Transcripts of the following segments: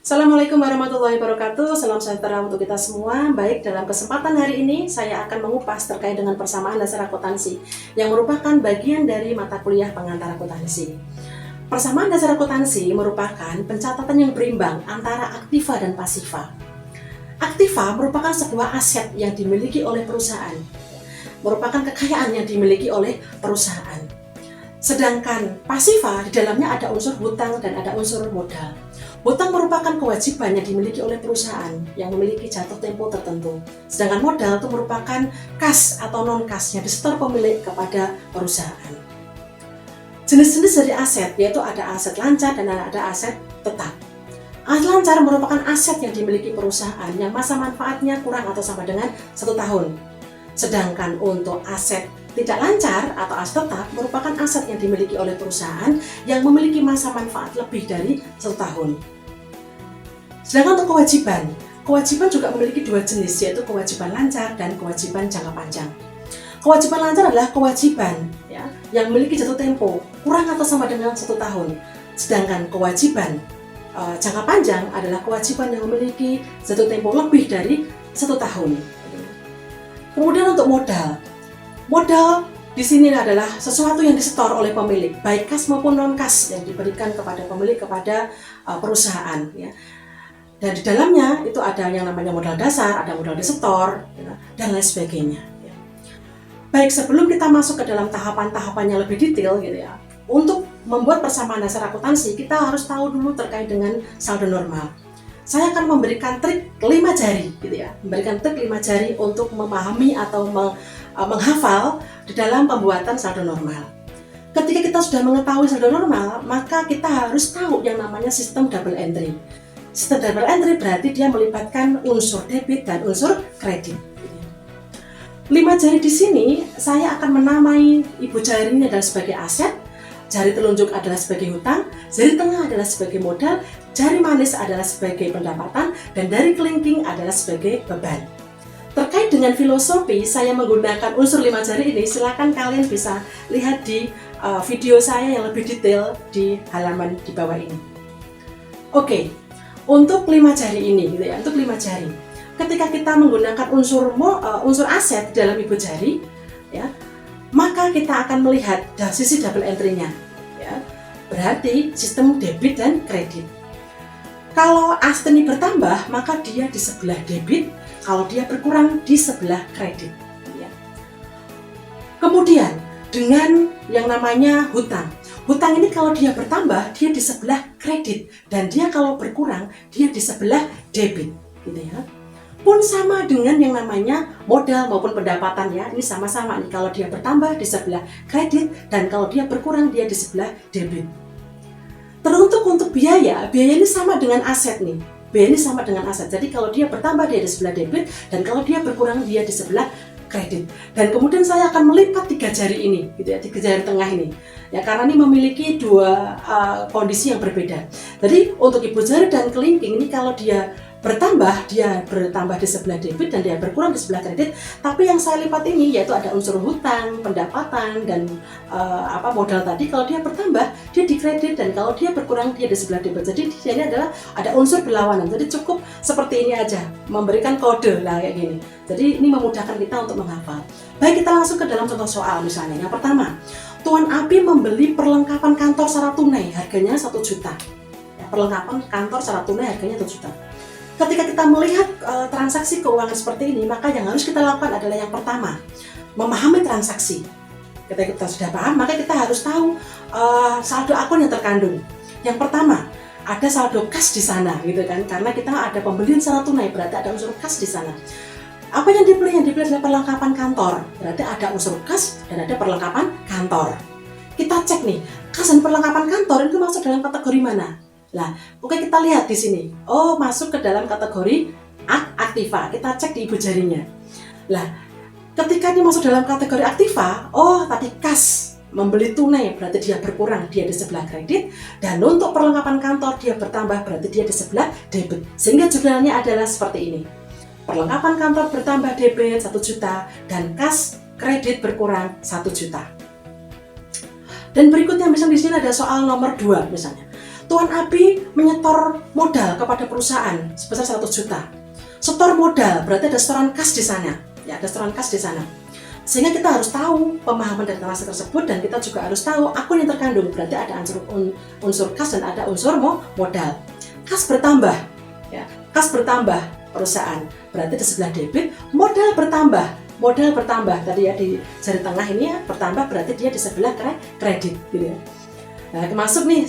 Assalamualaikum warahmatullahi wabarakatuh. Salam sejahtera untuk kita semua. Baik, dalam kesempatan hari ini saya akan mengupas terkait dengan persamaan dasar akuntansi yang merupakan bagian dari mata kuliah pengantar akuntansi. Persamaan dasar akuntansi merupakan pencatatan yang berimbang antara aktiva dan pasiva. Aktiva merupakan sebuah aset yang dimiliki oleh perusahaan, merupakan kekayaan yang dimiliki oleh perusahaan. Sedangkan pasiva di dalamnya ada unsur hutang dan ada unsur modal. Hutang merupakan kewajiban yang dimiliki oleh perusahaan yang memiliki jatuh tempo tertentu. Sedangkan modal itu merupakan kas atau non-kas yang disetor pemilik kepada perusahaan. Jenis-jenis dari aset yaitu ada aset lancar dan ada aset tetap. Aset lancar merupakan aset yang dimiliki perusahaan yang masa manfaatnya kurang atau sama dengan 1 tahun. Sedangkan untuk aset tidak lancar atau aset tetap merupakan aset yang dimiliki oleh perusahaan yang memiliki masa manfaat lebih dari 1 tahun. Sedangkan untuk kewajiban juga memiliki dua jenis, yaitu kewajiban lancar dan kewajiban jangka panjang. Kewajiban lancar adalah kewajiban yang memiliki jatuh tempo kurang atau sama dengan 1 tahun. Sedangkan kewajiban jangka panjang adalah kewajiban yang memiliki jatuh tempo lebih dari 1 tahun. Kemudian untuk modal di sini adalah sesuatu yang disetor oleh pemilik, baik kas maupun non kas yang diberikan kepada pemilik kepada perusahaan. Dan di dalamnya itu ada yang namanya modal dasar, ada modal disetor, dan lain sebagainya. Baik, sebelum kita masuk ke dalam tahapan-tahapan yang lebih detail, untuk membuat persamaan dasar akuntansi kita harus tahu dulu terkait dengan saldo normal. Saya akan memberikan trik 5 jari, memberikan trik 5 jari untuk memahami atau menghafal di dalam pembuatan saldo normal. Ketika kita sudah mengetahui saldo normal, maka kita harus tahu yang namanya sistem double entry. Sistem double entry berarti dia melibatkan unsur debit dan unsur kredit. 5 jari di sini saya akan menamai ibu jarinya adalah sebagai aset, jari telunjuk adalah sebagai hutang, jari tengah adalah sebagai modal, jari manis adalah sebagai pendapatan, dan jari kelingking adalah sebagai beban. Terkait dengan filosofi saya menggunakan unsur 5 jari ini, silakan kalian bisa lihat di video saya yang lebih detail di halaman di bawah ini. Oke, untuk 5 jari ini, untuk 5 jari, ketika kita menggunakan unsur aset dalam ibu jari, maka kita akan melihat dari sisi double entry-nya, berarti sistem debit dan kredit. Kalau aset ini bertambah, maka dia di sebelah debit, kalau dia berkurang di sebelah kredit. Kemudian dengan yang namanya hutang. Hutang ini kalau dia bertambah, dia di sebelah kredit, dan dia kalau berkurang, dia di sebelah debit, Pun sama dengan yang namanya modal maupun pendapatan, Ini sama-sama nih, kalau dia bertambah di sebelah kredit, dan kalau dia berkurang, dia di sebelah debit. Teruntuk untuk biaya ini sama dengan aset nih. Biaya ini sama dengan aset. Jadi kalau dia bertambah, dia di sebelah debit, dan kalau dia berkurang, dia di sebelah kredit. Dan kemudian saya akan melipat 3 jari ini, 3 jari tengah ini. Karena ini memiliki dua kondisi yang berbeda. Jadi untuk ibu jari dan kelingking ini kalau dia bertambah di sebelah debit dan dia berkurang di sebelah kredit. Tapi yang saya lipat ini yaitu ada unsur hutang, pendapatan, dan modal tadi. Kalau dia bertambah dia di kredit, dan kalau dia berkurang dia di sebelah debit. Jadi di sini adalah ada unsur berlawanan. Jadi cukup seperti ini aja, memberikan kode lah kayak gini. Jadi ini memudahkan kita untuk menghafal. Baik, kita langsung ke dalam contoh soal misalnya. Yang pertama, Tuan Abi membeli perlengkapan kantor secara tunai, harganya 1 juta. Perlengkapan kantor secara tunai harganya 1 juta. Ketika kita melihat transaksi keuangan seperti ini, maka yang harus kita lakukan adalah yang pertama, memahami transaksi. Ketika kita sudah paham, maka kita harus tahu saldo akun yang terkandung. Yang pertama, ada saldo kas di sana, karena kita ada pembelian secara tunai, berarti ada unsur kas di sana. Apa yang dibeli? Yang dibeli adalah perlengkapan kantor, berarti ada unsur kas dan ada perlengkapan kantor. Kita cek nih, kas dan perlengkapan kantor itu masuk dalam kategori mana? Oke, kita lihat di sini. Oh, masuk ke dalam kategori aktiva. Kita cek di ibu jarinya. Ketika ini masuk dalam kategori aktiva, oh tadi kas membeli tunai berarti dia berkurang, dia di sebelah kredit, dan untuk perlengkapan kantor dia bertambah berarti dia di sebelah debit. Sehingga judulnya adalah seperti ini. Perlengkapan kantor bertambah debit 1 juta dan kas kredit berkurang 1 juta. Dan berikutnya misalnya di sini ada soal nomor 2 misalnya. Tuan Abi menyetor modal kepada perusahaan sebesar 100 juta. Setor modal berarti ada setoran kas di sana. Ya, ada setoran kas di sana. Sehingga kita harus tahu pemahaman dari transaksi tersebut, dan kita juga harus tahu akun yang terkandung. Berarti ada unsur kas dan ada unsur modal. Kas bertambah, ya, kas bertambah perusahaan. Berarti di sebelah debit, modal bertambah. Modal bertambah tadi ya, di jari tengah ini ya, bertambah berarti dia di sebelah kredit gitu ya. Nah, termasuk nih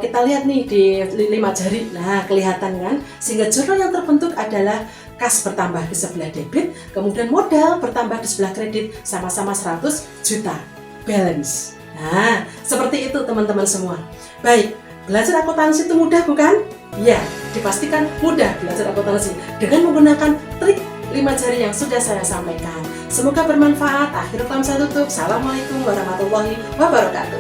kita lihat nih di 5 jari. Nah, kelihatan kan? Sehingga jurnal yang terbentuk adalah kas bertambah di sebelah debit, kemudian modal bertambah di sebelah kredit, sama-sama 100 juta. Balance. Nah, seperti itu teman-teman semua. Baik, belajar akuntansi itu mudah bukan? Ya, dipastikan mudah belajar akuntansi dengan menggunakan trik 5 jari yang sudah saya sampaikan. Semoga bermanfaat. Akhir kata saya tutup. Assalamualaikum warahmatullahi wabarakatuh.